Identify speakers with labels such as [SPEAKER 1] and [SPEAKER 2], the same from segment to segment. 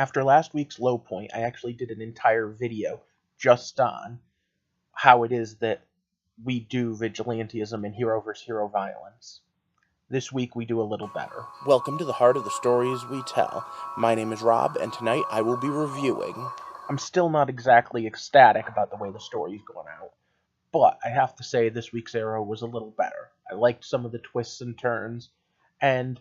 [SPEAKER 1] After last week's low point, I actually did an entire video just on how it is that we do vigilantism and hero versus hero violence. This week we do a little better.
[SPEAKER 2] Welcome to the heart of the stories we tell. My name is Rob, and tonight I will be reviewing.
[SPEAKER 1] I'm still not exactly ecstatic about the way the story's going out, but I have to say this week's Arrow was a little better. I liked some of the twists and turns, and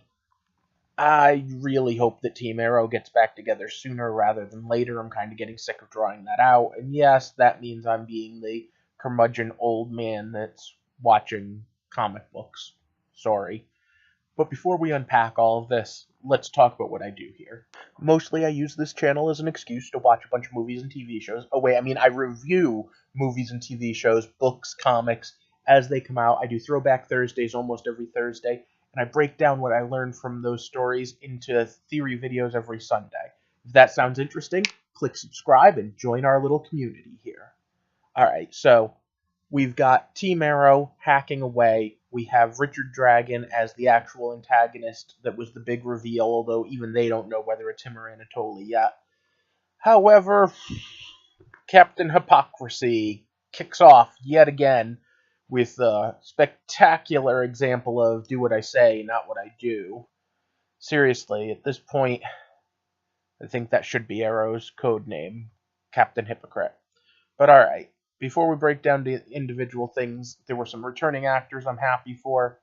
[SPEAKER 1] I really hope that Team Arrow gets back together sooner rather than later. I'm kind of getting sick of drawing that out, and yes, that means I'm being the curmudgeon old man that's watching comic books. Sorry. But before we unpack all of this, let's talk about what I do here. Mostly I use this channel as an excuse to watch a bunch of movies and TV shows. I review movies and TV shows, books, comics, as they come out. I do Throwback Thursdays almost every Thursday, and I break down what I learned from those stories into theory videos every Sunday. If that sounds interesting, click subscribe and join our little community here. Alright, so we've got Team Arrow hacking away. We have Richard Dragon as the actual antagonist that was the big reveal, although even they don't know whether it's him or Anatoly yet. However, Captain Hypocrisy kicks off yet again with a spectacular example of do what I say, not what I do. Seriously, at this point, I think that should be Arrow's code name, Captain Hypocrite. But alright. Before we break down the individual things, there were some returning actors I'm happy for,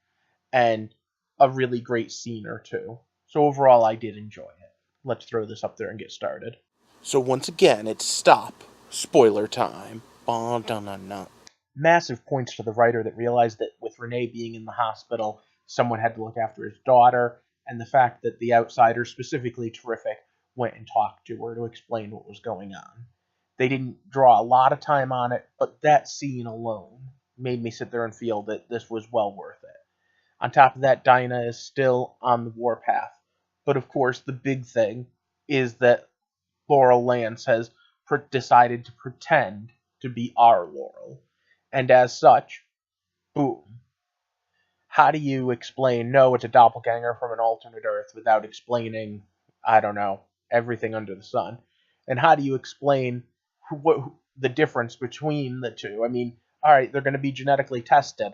[SPEAKER 1] and a really great scene or two. So overall, I did enjoy it. Let's throw this up there and get started.
[SPEAKER 2] So once again, it's stop. Spoiler time. Ba-da-na-na.
[SPEAKER 1] Massive points to the writer that realized that with Renee being in the hospital, someone had to look after his daughter, and the fact that the outsider, specifically Terrific, went and talked to her to explain what was going on. They didn't draw a lot of time on it, but that scene alone made me sit there and feel that this was well worth it. On top of that, Dinah is still on the warpath. But of course, the big thing is that Laurel Lance has decided to pretend to be our Laurel. And as such, boom. How do you explain, no, it's a doppelganger from an alternate Earth without explaining, I don't know, everything under the sun? And how do you explain what the difference between the two? I mean, all right, they're going to be genetically tested.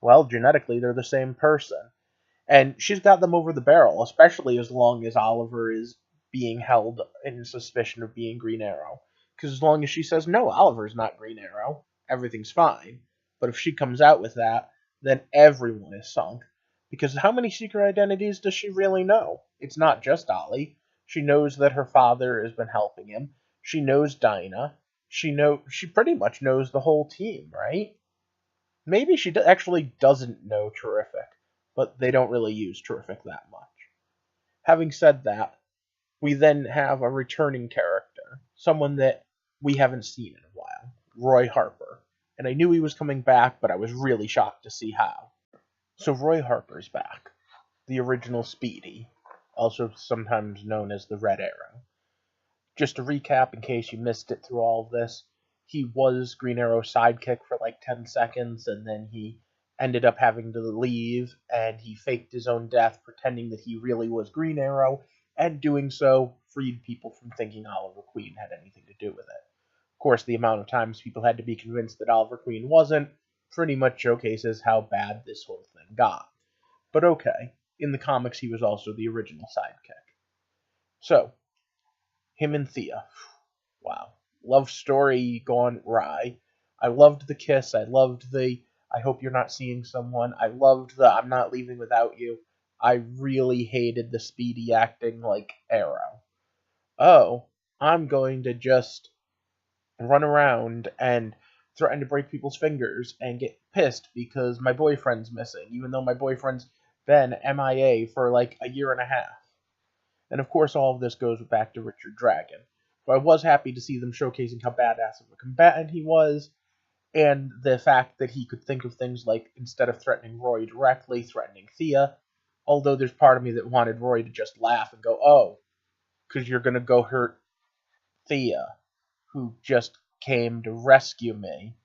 [SPEAKER 1] Well, genetically, they're the same person. And she's got them over the barrel, especially as long as Oliver is being held in suspicion of being Green Arrow. Because as long as she says, no, Oliver's not Green Arrow, everything's fine. But if she comes out with that, then everyone is sunk. Because how many secret identities does she really know? It's not just Ollie. She knows that her father has been helping him. She knows Dinah. She pretty much knows the whole team, right? Maybe she actually doesn't know Terrific, but they don't really use Terrific that much. Having said that, we then have a returning character, someone that we haven't seen in a while, Roy Harper. And I knew he was coming back, but I was really shocked to see how. So Roy Harper's back, the original Speedy, also sometimes known as the Red Arrow. Just to recap, in case you missed it through all of this, he was Green Arrow's sidekick for like 10 seconds, and then he ended up having to leave, and he faked his own death, pretending that he really was Green Arrow, and doing so freed people from thinking Oliver Queen had anything to do with it. Of course, the amount of times people had to be convinced that Oliver Queen wasn't pretty much showcases how bad this whole thing got. But okay, in the comics he was also the original sidekick. So, him and Thea. Wow. Love story gone awry. I loved the kiss. I loved the I hope you're not seeing someone. I loved the I'm not leaving without you. I really hated the Speedy acting like Arrow. Oh, I'm going to just run around and threaten to break people's fingers and get pissed because my boyfriend's missing, even though my boyfriend's been MIA for like a year and a half. And of course, all of this goes back to Richard Dragon. But I was happy to see them showcasing how badass of a combatant he was, and the fact that he could think of things like, instead of threatening Roy directly, threatening Thea. Although there's part of me that wanted Roy to just laugh and go, oh, because you're going to go hurt Thea, who just came to rescue me.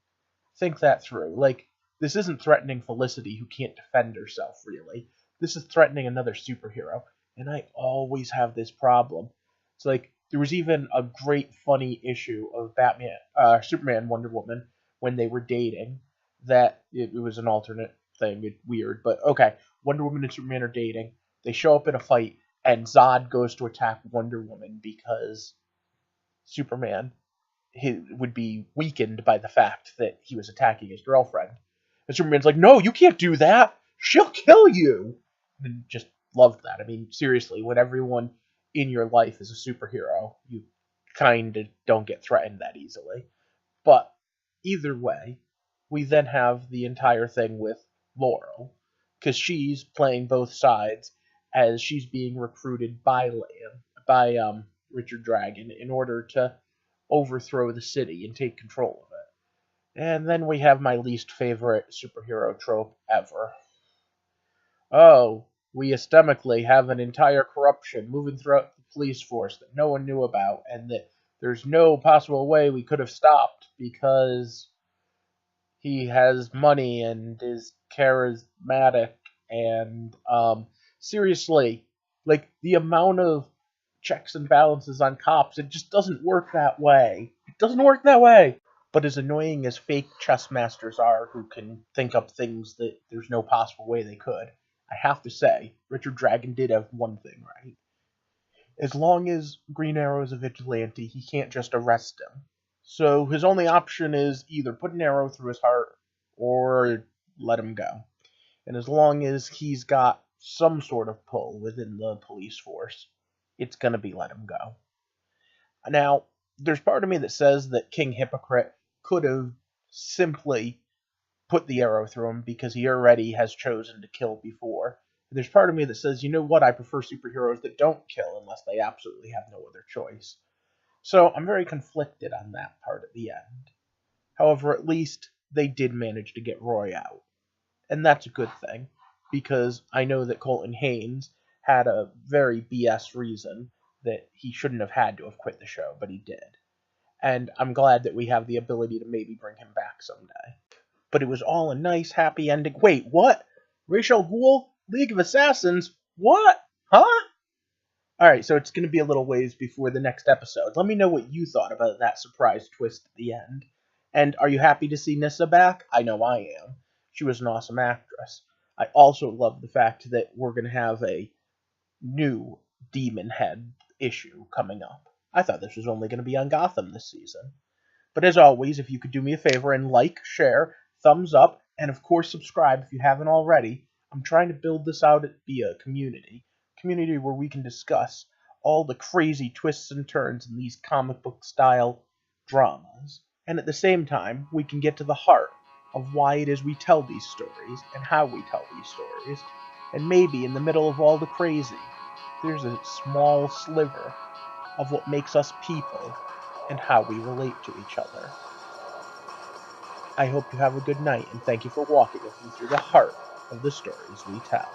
[SPEAKER 1] Think that through. Like, this isn't threatening Felicity, who can't defend herself, really. This is threatening another superhero. And I always have this problem. It's like there was even a great funny issue of Superman, Wonder Woman when they were dating. That it was an alternate thing, weird, but okay. Wonder Woman and Superman are dating. They show up in a fight, and Zod goes to attack Wonder Woman because Superman he would be weakened by the fact that he was attacking his girlfriend. And Superman's like, no, you can't do that. She'll kill you. And just loved that. I mean, seriously, when everyone in your life is a superhero, you kind of don't get threatened that easily. But either way, we then have the entire thing with Laurel, because she's playing both sides as she's being recruited by Richard Dragon in order to overthrow the city and take control of it. And then we have my least favorite superhero trope ever. Oh, we systemically have an entire corruption moving throughout the police force that no one knew about, and that there's no possible way we could have stopped because he has money and is charismatic and seriously, like the amount of checks and balances on cops, it just doesn't work that way. It doesn't work that way. But as annoying as fake chess masters are who can think up things that there's no possible way they could, I have to say, Richard Dragon did have one thing right. As long as Green Arrow is a vigilante, he can't just arrest him. So his only option is either put an arrow through his heart or let him go. And as long as he's got some sort of pull within the police force, it's going to be let him go. Now, there's part of me that says that King Hypocrite could have simply put the arrow through him because he already has chosen to kill before. There's part of me that says, you know what, I prefer superheroes that don't kill unless they absolutely have no other choice. So I'm very conflicted on that part at the end. However, at least they did manage to get Roy out. And that's a good thing, because I know that Colton Haynes had a very BS reason that he shouldn't have had to have quit the show, but he did. And I'm glad that we have the ability to maybe bring him back someday. But it was all a nice, happy ending. Wait, what? Ra's al Ghul? League of Assassins? What? Huh? Alright, so it's going to be a little ways before the next episode. Let me know what you thought about that surprise twist at the end. And are you happy to see Nyssa back? I know I am. She was an awesome actress. I also love the fact that we're going to have a new Demon Head issue coming up. I thought this was only going to be on Gotham this season. But as always, if you could do me a favor and like, share, thumbs up, and of course subscribe if you haven't already. I'm trying to build this out to be a community where we can discuss all the crazy twists and turns in these comic book style dramas. And at the same time, we can get to the heart of why it is we tell these stories and how we tell these stories. And maybe in the middle of all the crazy, there's a small sliver of what makes us people and how we relate to each other. I hope you have a good night, and thank you for walking with me through the heart of the stories we tell.